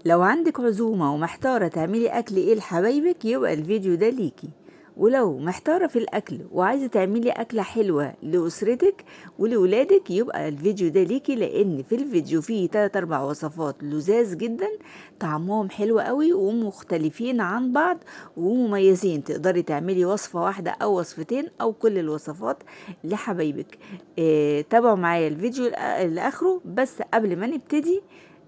لو عندك عزومة ومحتارة تعملي أكل إيه لحبايبك يبقى الفيديو ده ليكي. ولو محتارة في الأكل وعايزة تعملي أكلة حلوة لأسرتك ولولادك يبقى الفيديو ده ليكي، لأن في الفيديو فيه 3-4 وصفات لذاذ جدا، طعمهم حلو قوي ومختلفين عن بعض ومميزين. تقدري تعملي وصفة واحدة أو وصفتين أو كل الوصفات لحبايبك. تابعوا معايا الفيديو لآخره. بس قبل ما نبتدي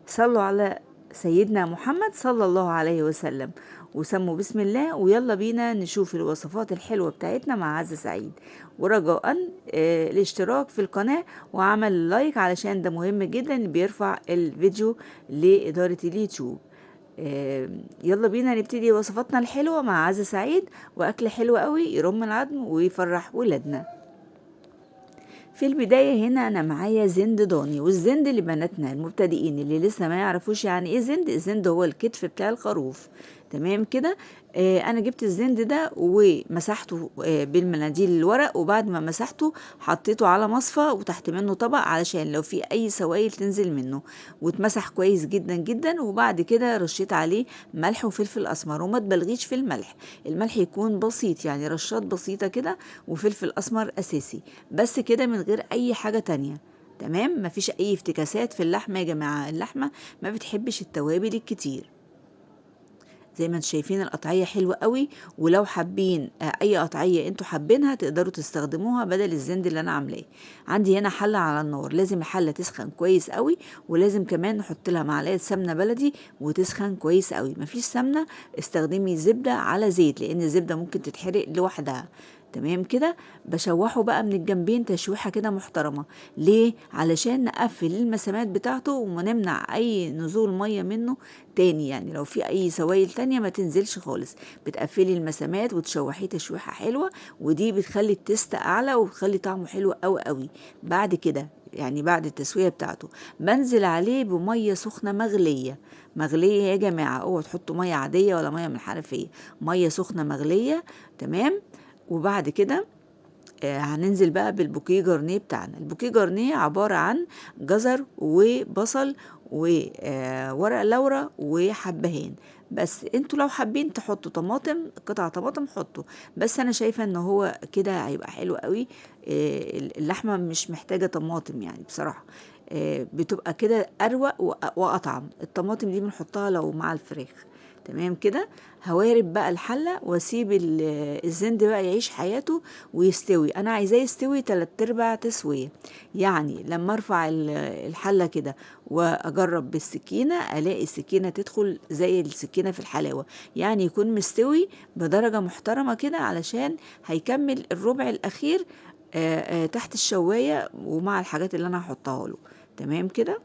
صلوا على سيدنا محمد صلى الله عليه وسلم وسموا بسم الله، ويلا بينا نشوف الوصفات الحلوة بتاعتنا مع عز سعيد. ورجاء الاشتراك في القناة وعمل اللايك علشان ده مهم جدا، بيرفع الفيديو لإدارة اليوتيوب. يلا بينا نبتدي وصفاتنا الحلوة مع عز سعيد، وأكل حلو قوي يرم العظم ويفرح ولادنا. في البداية هنا أنا معايا زند ضاني، والزند لبناتنا المبتدئين اللي لسه ما يعرفوش يعني إيه زند. الزند هو الكتف بتاع الخروف. تمام كده. أنا جبت الزند ده ومسحته بالمناديل الورق، وبعد ما مسحته حطيته على مصفى وتحت منه طبق علشان لو في أي سوائل تنزل منه، واتمسح كويس جدا جدا. وبعد كده رشيت عليه ملح وفلفل أسمر، وما تبلغيش في الملح. الملح يكون بسيط يعني رشات بسيطة كده، وفلفل أسمر أساسي بس كده من غير اي حاجة تانية. تمام. مفيش اي افتكاسات في اللحمة يا جماعة، اللحمة ما بتحبش التوابل الكتير. زي ما انتم شايفين القطعية حلوة قوي، ولو حابين اي قطعية انتوا حابينها تقدروا تستخدموها بدل الزند اللي انا عاملاه. عندي هنا حلة على النار، لازم الحلة تسخن كويس قوي، ولازم كمان نحط لها معلقة سمنة بلدي وتسخن كويس قوي. مفيش سمنة استخدمي زبدة على زيت، لان الزبدة ممكن تتحرق لوحدها. تمام كده. بشوحه بقى من الجنبين تشويحة كده محترمة. ليه؟ علشان نقفل المسامات بتاعته ونمنع اي نزول مية منه تاني، يعني لو في اي سوائل تانية ما تنزلش خالص. بتقفلي المسامات وتشوحيه تشويحة حلوة، ودي بتخلي التست اعلى وبتخلي طعمه حلو قوي قوي. بعد كده يعني بعد التسوية بتاعته بنزل عليه بمية سخنة مغلية. مغلية يا جماعة، اوعوا تحطوا مية عادية ولا مية من الحنفية، مية سخنة مغلية. تمام. وبعد كده هننزل بقى بالبوكيه جارنيه بتاعنا. البوكيه جارنيه عبارة عن جزر وبصل وورق لورا وحبهان. بس انتوا لو حابين تحطوا طماطم، قطع طماطم حطوا، بس انا شايفة ان هو كده هيبقى حلو قوي. اللحمة مش محتاجة طماطم يعني بصراحة، بتبقى كده اروق واطعم. الطماطم دي بنحطها لو مع الفراخ. تمام كده. هوارب بقى الحلة واسيب الزند بقى يعيش حياته ويستوي. انا عايزاه يستوي 3/4 تسوية، يعني لما ارفع الحلة كده واجرب بالسكينة الاقي السكينة تدخل زي السكينة في الحلاوة، يعني يكون مستوي بدرجة محترمة كده، علشان هيكمل الربع الاخير تحت الشواية ومع الحاجات اللي انا هحطها له. تمام كده.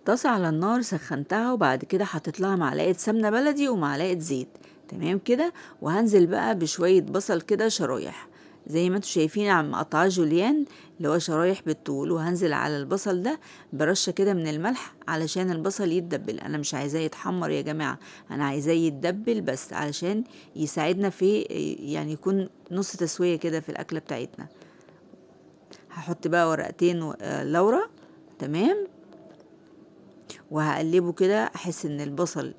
طاسة على النار سخنتها، وبعد كده حطيت لها معلقة سمنة بلدي ومعلقة زيت. تمام كده. وهنزل بقى بشوية بصل كده شرايح زي ما انتوا شايفين، عم مقطعاه جوليان اللي هو شرايح بالطول. وهنزل على البصل ده برشة كده من الملح علشان البصل يتدبل. انا مش عايزاه يتحمر يا جماعة، انا عايزاه يتدبل بس علشان يساعدنا في يعني يكون نص تسوية كده في الأكلة بتاعتنا. هحط بقى ورقتين لورا. تمام. وهقلبه كده احس ان البصل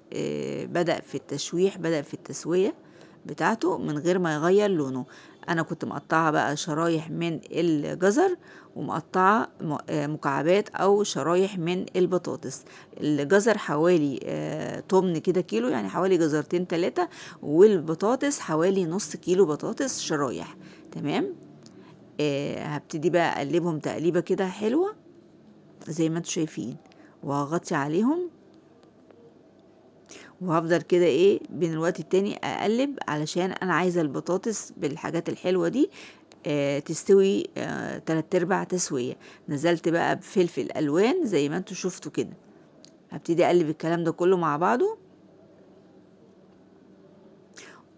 بدأ في التشويح، بدأ في التسوية بتاعته من غير ما يغير لونه. انا كنت مقطعة بقى شرايح من الجزر، ومقطعة مكعبات او شرايح من البطاطس. الجزر حوالي طمن كده كيلو، يعني حوالي جزرتين 3، والبطاطس حوالي نص كيلو بطاطس شرايح. تمام. هبتدي بقى اقلبهم تقليبة كده حلوة زي ما انتوا شايفين، وهغطي عليهم وهفضل كده بين الوقت التاني اقلب، علشان انا عايزة البطاطس بالحاجات الحلوة دي تستوي 3/4 تسوية. نزلت بقى بفلفل الوان زي ما انتوا شفتوا كده. هبتدي اقلب الكلام ده كله مع بعضه،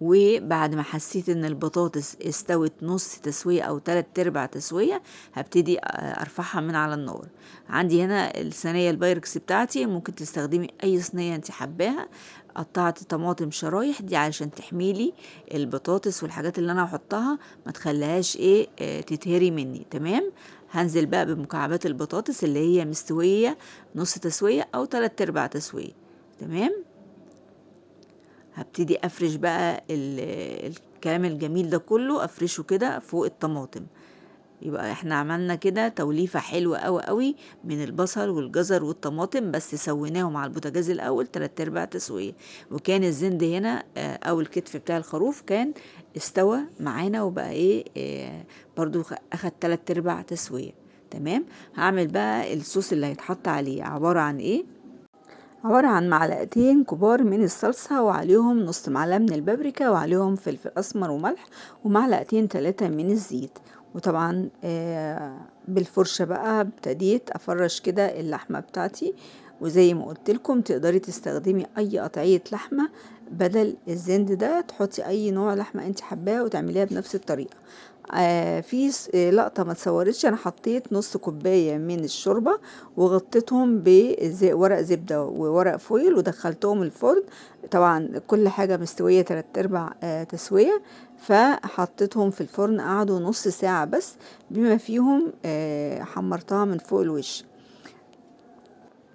وبعد ما حسيت ان البطاطس استوت نص تسوية او 3/4 تسوية هبتدي ارفعها من على النار. عندي هنا الصينية البايركس بتاعتي، ممكن تستخدمي اي صينية انت حباها. قطعت طماطم شرايح دي علشان تحميلي البطاطس والحاجات اللي انا هحطها ما تخليهاش تتهري مني. تمام. هنزل بقى بمكعبات البطاطس اللي هي مستوية نص تسوية او 3/4 تسوية. تمام. هبتدي افرش بقى الكلام الجميل ده كله، افرشه كده فوق الطماطم. يبقى احنا عملنا كده توليفة حلوة قوي من البصل والجزر والطماطم، بس سويناهم على البوتاجاز الاول 3/4 تسوية. وكان الزند هنا او الكتف بتاع الخروف كان استوى معانا وبقى ايه برضو اخد 3/4 تسوية. تمام. هعمل بقى الصوص اللي هيتحط عليه، عبارة عن ايه؟ عبارة عن معلقتين كبار من الصلصة، وعليهم نص معلقة من البابريكا، وعليهم فلفل أسمر وملح، ومعلقتين 3 من الزيت. وطبعا بالفرشة بقى ابتديت أفرش كده اللحمة بتاعتي. وزي ما قلت لكم تقدري تستخدمي أي قطعية لحمة بدل الزند ده، تحطي أي نوع لحمة انت حباه وتعمليها بنفس الطريقة. في لقطة ما اتصورتش، انا حطيت نص كوباية من الشوربة وغطيتهم بورق زبدة وورق فويل ودخلتهم الفرن. طبعا كل حاجة مستوية 3/4 تسوية، فحطيتهم في الفرن قعدوا نص ساعة بس، بما فيهم حمرتها من فوق الوش.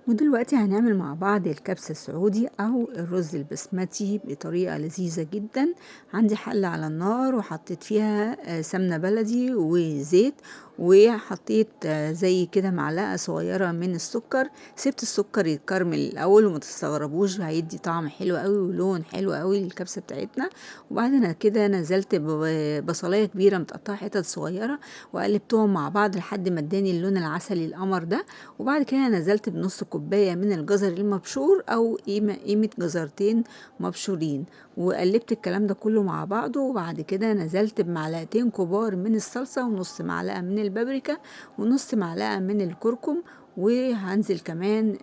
ودلوقتي هنعمل مع بعض الكبسة السعودي أو الرز البسمتي بطريقة لذيذة جدا. عندي حلة على النار وحطيت فيها سمنة بلدي وزيت، وحطيت زي كده معلقة صغيرة من السكر. سبت السكر يتكرمل الأول، وما تستغربوش هيدي طعم حلو قوي ولون حلو قوي للكبسة بتاعتنا. وبعدين كده نزلت ببصلاية كبيرة متقطعة حتت صغيرة وقلبتهم مع بعض لحد ما اداني اللون العسلي القمر ده. وبعد كده نزلت بنص كوباية من الجزر المبشور أو قيمة جزرتين مبشورين، وقلبت الكلام ده كله مع بعضه. وبعد كده نزلت بمعلقتين كبار من الصلصة، ونص معلقة من البابريكا، ونص معلقة من الكركم. وهنزل كمان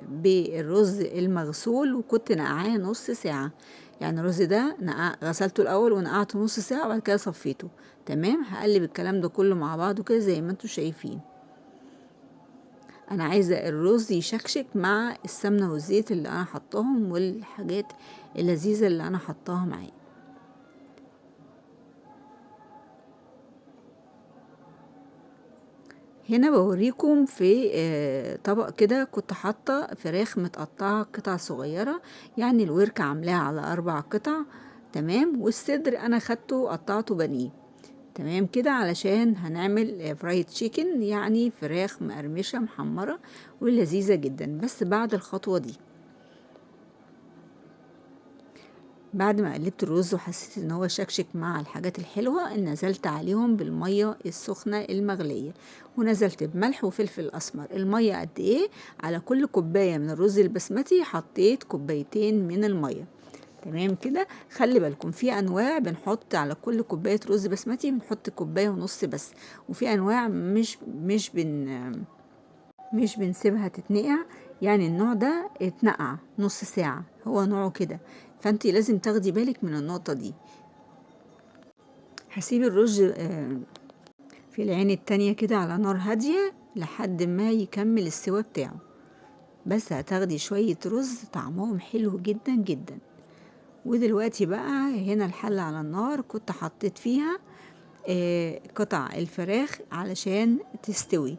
بالرز المغسول، وكنت نقعاه نص ساعة. يعني الرز ده غسلته الأول ونقعته نص ساعة وبعد كده صفيته. تمام. هقلب الكلام ده كله مع بعضه كده زي ما انتوا شايفين. انا عايزة الرز يشكشك مع السمنة والزيت اللي انا حطاهم والحاجات اللذيذة اللي انا حطاها معاه. هنا بوريكم في طبق كده كنت حاطة فراخ متقطعة قطع صغيرة، يعني الوركة عاملاها على 4 قطع. تمام. والصدر انا خدته قطعته بانيه. تمام كده، علشان هنعمل فرايد تشيكن، يعني فراخ مقرمشة محمرة ولذيذة جدا. بس بعد الخطوة دي، بعد ما قلبت الرز وحسيت ان هو شكشك مع الحاجات الحلوة، نزلت عليهم بالمية السخنة المغلية، ونزلت بملح وفلفل اسمر. المية قد ايه؟ على كل كوباية من الرز البسمتي حطيت كوبايتين من المية. تمام كده. خلي بالكم في انواع بنحط على كل كوباية رز بسمتي بنحط كوباية ونص بس، وفي انواع مش بنسيبها تتنقع. يعني النوع ده اتنقع نص ساعة، هو نوعه كده، فانتي لازم تاخدي بالك من النقطة دي. هسيب الرز في العين التانية كده على نار هادية لحد ما يكمل السوا بتاعه. بس هتاخدي شوية رز طعمهم حلو جدا جدا. ودلوقتي بقى هنا الحلة على النار كنت حطيت فيها قطع الفراخ علشان تستوي.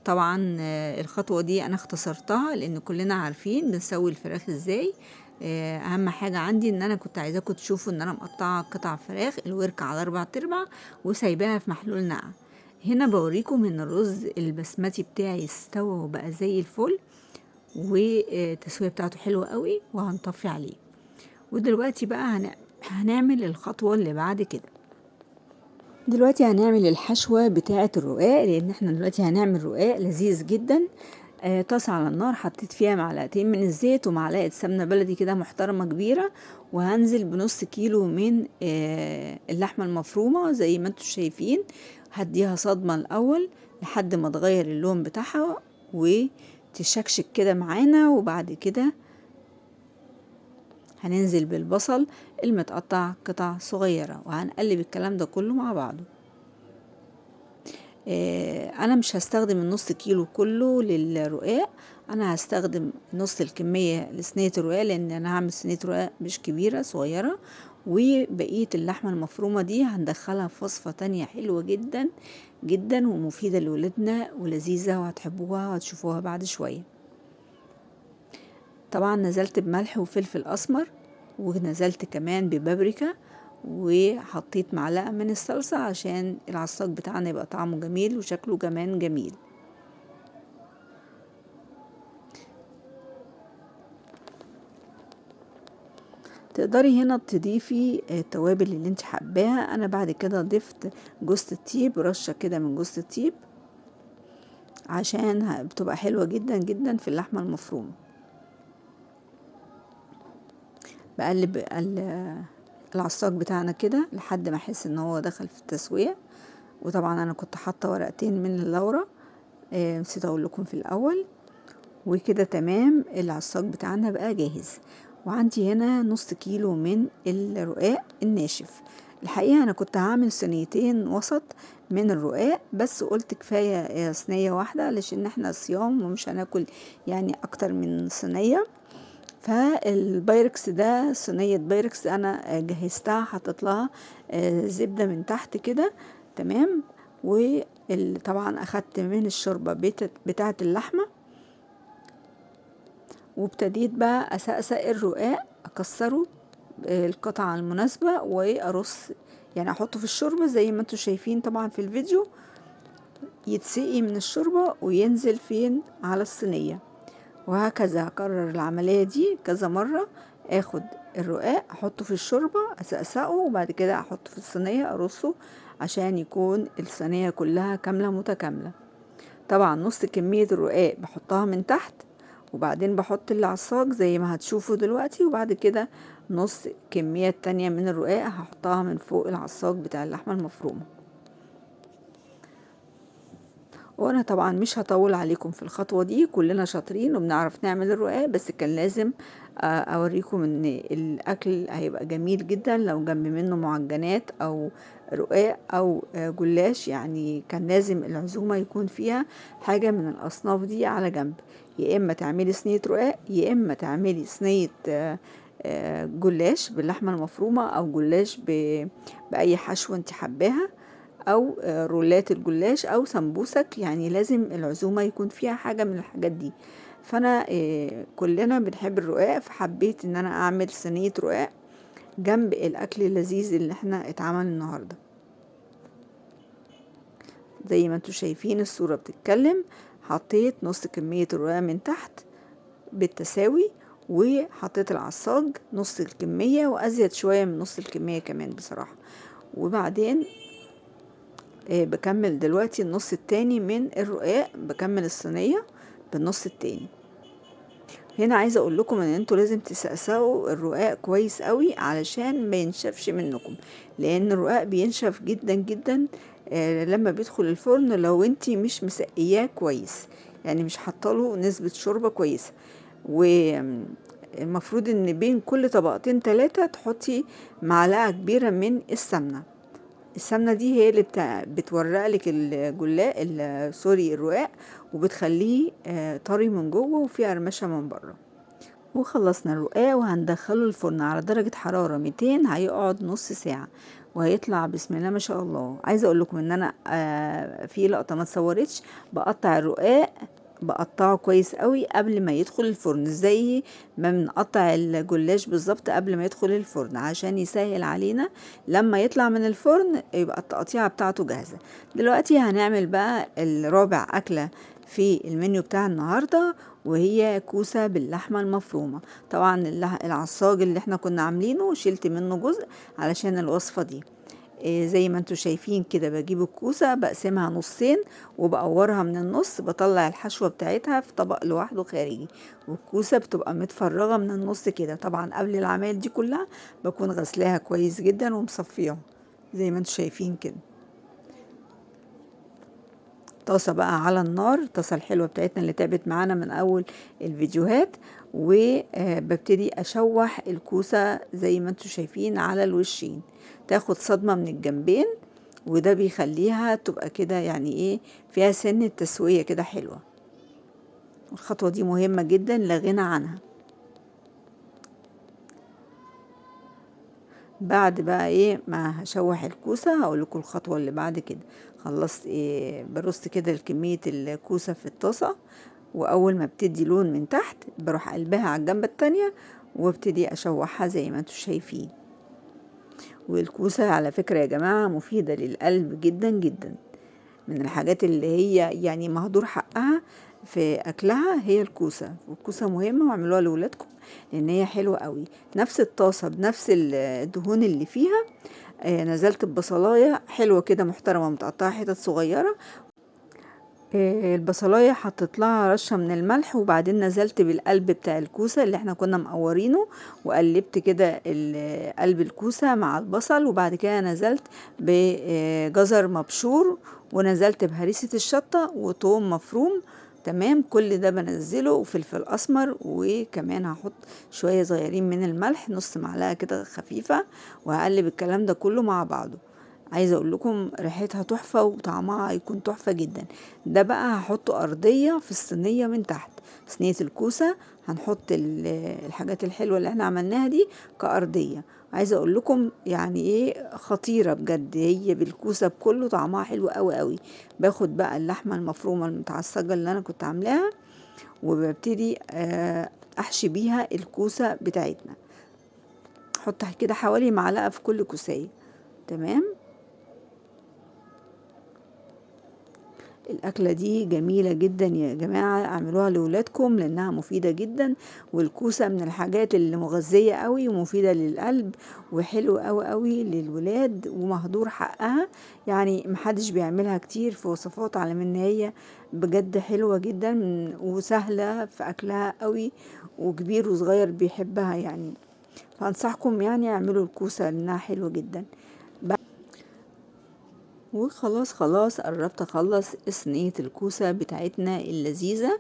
طبعا الخطوة دي انا اختصرتها لان كلنا عارفين بنسوي الفراخ ازاي. اهم حاجة عندي ان انا كنت عايزاكم تشوفوا ان انا مقطعة قطع فراخ الورك على 4/4 وسايباها في محلول نقع. هنا بوريكم ان الرز البسمتي بتاعي استوى وبقى زي الفل، والتسوية بتاعته حلوة قوي، وهنطفي عليه. ودلوقتي بقى هنعمل الخطوة اللي بعد كده. دلوقتي هنعمل الحشوة بتاعة الرقاق، لان احنا دلوقتي هنعمل رقاق لذيذ جدا. طاسة على النار حطيت فيها معلقتين من الزيت ومعلقة سمنة بلدي كده محترمة كبيرة، وهنزل بنص كيلو من اللحمة المفرومة زي ما انتوا شايفين. هديها صدمة الاول لحد ما تغير اللون بتاعها وتشكشك كده معانا. وبعد كده هننزل بالبصل المتقطع قطع صغيرة، وهنقلب الكلام ده كله مع بعضه. انا مش هستخدم النص كيلو كله للرقاق، انا هستخدم نص الكمية لصينية الرقاق، لان انا هعمل صينية رقاق مش كبيرة، صغيرة. وبقية اللحمة المفرومة دي هندخلها في وصفة تانية حلوة جدا جدا ومفيدة لولادنا ولذيذة، وهتحبوها وهتشوفوها بعد شوية. طبعا نزلت بملح وفلفل أسمر، ونزلت كمان ببابريكا، وحطيت معلقة من الصلصة عشان العصاج بتاعنا يبقى طعمه جميل وشكله كمان جميل. تقدري هنا تضيفي التوابل اللي انت حباها. انا بعد كده ضفت جوز الطيب، رشة كده من جوز الطيب عشان بتبقى حلوة جدا جدا في اللحمة المفرومة. بقلب العصاج بتاعنا كده لحد ما احس ان هو دخل في التسوية. وطبعا انا كنت حاطة ورقتين من اللورة، نسيت اقول لكم في الاول. وكده تمام، العصاج بتاعنا بقى جاهز. وعندي هنا نص كيلو من الرقاق الناشف. الحقيقة انا كنت هعمل صينيتين وسط من الرقاق، بس قلت كفاية صينية واحدة علشان احنا صيام ومش هناكل يعني اكتر من صينية. فالبايركس ده صينية بايركس انا جهزتها، حطيت لها زبدة من تحت كده تمام. وطبعا اخدت من الشوربة بتاعة اللحمة، وابتديت بقى اسقسق الرقاق، اكسره القطعة المناسبة وارص، يعني احطه في الشوربة زي ما انتوا شايفين طبعا في الفيديو، يتسقي من الشوربة وينزل فين على الصينية. وهكذا هكرر العملية دي كذا مرة. اخد الرقاق احطه في الشوربة اسقسقه، وبعد كده احطه في الصينية ارصه عشان يكون الصينية كلها كاملة متكاملة. طبعا نص كمية الرقاق بحطها من تحت، وبعدين بحط العصاج زي ما هتشوفوا دلوقتي، وبعد كده نص كمية تانية من الرقاق هحطها من فوق العصاج بتاع اللحمة المفرومة. وانا طبعا مش هطول عليكم في الخطوة دي، كلنا شاطرين وبنعرف نعمل الرقاق، بس كان لازم اوريكم ان الاكل هيبقى جميل جدا لو جنب منه معجنات او رقاق او جلاش. يعني كان لازم العزومة يكون فيها حاجة من الاصناف دي على جنب، يا اما تعملي صينية رقاق، يا اما تعملي صينية جلاش باللحمة المفرومة، او جلاش بأي حشوة انت حباها، او رولات الجلاش او سمبوسك. يعني لازم العزومة يكون فيها حاجة من الحاجات دي. فانا كلنا بنحب الرقاق، فحبيت ان انا اعمل صينية رقاق جنب الاكل اللذيذ اللي احنا اتعمل النهاردة. زي ما انتوا شايفين الصورة بتتكلم، حطيت نص كمية الرقاق من تحت بالتساوي، وحطيت العصاج نص الكمية وازيد شوية من نص الكمية كمان بصراحة. وبعدين بكمل دلوقتي النص التاني من الرقاق، بكمل الصينية بالنص التاني. هنا عايزة اقول لكم ان انتوا لازم تسقسقوا الرقاق كويس قوي علشان ما ينشفش منكم، لان الرقاق بينشف جدا جدا لما بيدخل الفرن لو انتي مش مسقياه كويس، يعني مش حطاله نسبة شوربة كويسة. والمفروض ان بين كل طبقتين 3 تحطي معلقة كبيرة من السمنة. السمنة دي هي اللي بتورق لك سوري الرقاق، وبتخليه طري من جوه وفيه قرمشة من بره. وخلصنا الرقاق وهندخله الفرن على درجة حرارة 200، هيقعد نص ساعة وهيطلع بسم الله ما شاء الله. عايزة اقول لكم ان انا في لقطة ما اتصورتش، بقطع الرقاق بقطعه كويس قوي قبل ما يدخل الفرن، زي ما بنقطع الجلاش بالظبط قبل ما يدخل الفرن، عشان يسهل علينا لما يطلع من الفرن يبقى التقطيعة بتاعته جاهزة. دلوقتي هنعمل بقى الرابع أكلة في المنيو بتاع النهاردة، وهي كوسة باللحمة المفرومة. طبعا العصاج اللي احنا كنا عاملينه شلت منه جزء علشان الوصفة دي. زي ما انتوا شايفين كده، بجيب الكوسة بقسمها نصين وبقورها من النص، بطلع الحشوة بتاعتها في طبق لوحده خارجي، والكوسة بتبقى متفرغة من النص كده. طبعا قبل العمايل دي كلها بكون غسلاها كويس جدا ومصفيها زي ما انتوا شايفين كده. طاسة بقى على النار، الطاسة الحلوة بتاعتنا اللي تعبت معانا من اول الفيديوهات، وببتدي اشوح الكوسة زي ما انتوا شايفين على الوشين، تاخد صدمة من الجنبين، وده بيخليها تبقى كده يعني ايه، فيها سن التسوية كده حلوة. الخطوة دي مهمة جدا لا غنى عنها. بعد بقى ايه ما هشوح الكوسة هقول لكم الخطوة اللي بعد كده. خلصت إيه برص كده كمية الكوسة في الطاسة، واول ما بتدي لون من تحت بروح قلبها على الجنبة التانية وابتدي اشوحها زي ما انتوا شايفين. والكوسة على فكرة يا جماعة مفيدة للقلب جدا جدا، من الحاجات اللي هي يعني مهدور حقها في اكلها هي الكوسة. والكوسة مهمة واعملوها لولادكم لان هي حلوة قوي. نفس الطاسة بنفس الدهون اللي فيها نزلت ببصلاية حلوة كده محترمة متقطعة حتت صغيرة. البصلاية حطيت لها رشة من الملح، وبعدين نزلت بالقلب بتاع الكوسة اللي احنا كنا مقورينه، وقلبت كده قلب الكوسة مع البصل، وبعد كده نزلت بجزر مبشور، ونزلت بهريسة الشطة وثوم مفروم. تمام، كل ده بنزله وفلفل اسمر، وكمان هحط شوية صغيرين من الملح، نص معلقة كده خفيفة، وهقلب الكلام ده كله مع بعضه. عايزه اقول لكم ريحتها تحفه وطعمها هيكون تحفه جدا. ده بقى هحطه ارضيه في الصينيه من تحت، صينيه الكوسه هنحط الحاجات الحلوه اللي احنا عملناها دي كارضيه. عايزه اقول لكم يعني ايه خطيره بجد، هي بالكوسه بكله طعمها حلو قوي قوي. باخد بقى اللحمه المفرومه المتعصجه اللي انا كنت عاملاها، وببتدي احشي بيها الكوسه بتاعتنا. احط كده حوالي معلقه في كل كوسايه. تمام. الأكلة دي جميلة جدا يا جماعة، اعملوها لولادكم لأنها مفيدة جدا. والكوسة من الحاجات اللي مغذية قوي ومفيدة للقلب، وحلو قوي قوي للولاد ومهدور حقها. يعني محدش بيعملها كتير في وصفات، على من هي بجد حلوة جدا وسهلة في أكلها قوي، وكبير وصغير بيحبها يعني. فأنصحكم يعني اعملوا الكوسة لأنها حلوة جدا. وخلاص خلاص قربت اخلص صينية الكوسة بتاعتنا اللذيذة،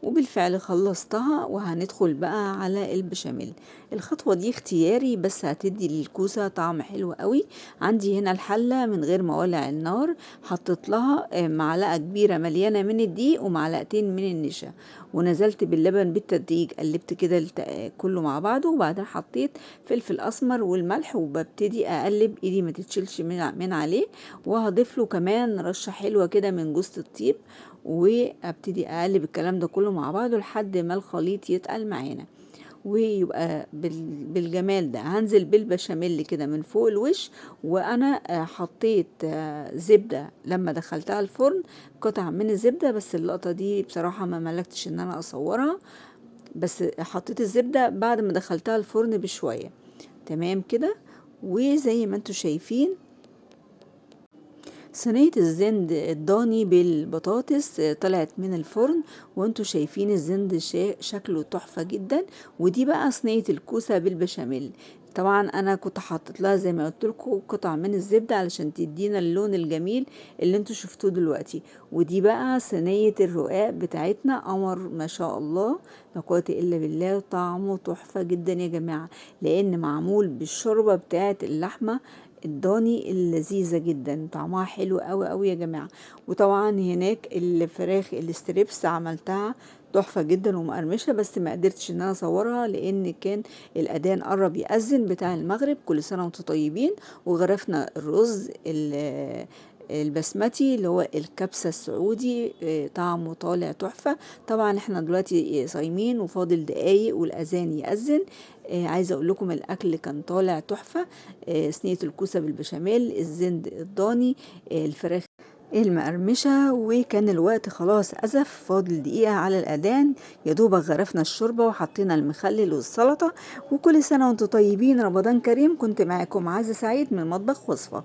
وبالفعل خلصتها. وهندخل بقى على البشاميل. الخطوة دي اختياري بس هتدي للكوسة طعم حلو قوي. عندي هنا الحلة من غير ما اولع النار، حطيت لها معلقة كبيرة مليانة من الدقيق ومعلقتين من النشا، ونزلت باللبن بالتدريج، قلبت كده كله مع بعضه، وبعدين حطيت فلفل اسمر والملح، وببتدي اقلب ايدي ما تتشلش من عليه. وهضيف له كمان رشة حلوة كده من جوز الطيب، وابتدي اقلب الكلام ده كله مع بعضه لحد ما الخليط يتقل معانا ويبقى بالجمال ده. هنزل بالبشاميل كده من فوق الوش. وانا حطيت زبدة لما دخلتها الفرن، قطع من الزبدة، بس اللقطة دي بصراحة ما ملكتش ان انا اصورها، بس حطيت الزبدة بعد ما دخلتها الفرن بشوية. تمام كده. وزي ما انتوا شايفين صينية الزند الضاني بالبطاطس طلعت من الفرن، وانتوا شايفين الزند شكله تحفة جدا. ودي بقى صينية الكوسة بالبشاميل. طبعا انا كنت حاطط لها زي ما قلت لكم قطع من الزبدة علشان تدينا اللون الجميل اللي انتوا شفتوه دلوقتي. ودي بقى صينية الرقاق بتاعتنا، قمر ما شاء الله، لا قوة الا بالله. طعمه تحفة جدا يا جماعة، لان معمول بالشوربة بتاعت اللحمة الضاني اللذيذة جدا، طعمها حلو قوي قوي يا جماعة. وطبعا هناك الفراخ الستريبس عملتها تحفة جدا ومقرمشة، بس ما قدرتش ان انا اصورها لان كان الاذان قرب يأذن بتاع المغرب. كل سنة وانتم طيبين. وغرفنا الرز البسمتي اللي هو الكبسة السعودي، طعمه طالع تحفة. طبعا احنا دلوقتي صايمين وفاضل دقايق والاذان يأذن. عايزة اقول لكم الاكل كان طالع تحفة. صينية الكوسة بالبشاميل، الزند الضاني، الفراخ المقرمشة، وكان الوقت خلاص أزف، فاضل دقيقة على الأذان. يا دوبك غرفنا الشوربة وحطينا المخلل والسلطة. وكل سنة وانتم طيبين، رمضان كريم. كنت معاكم عزة سعيد من مطبخ وصفة.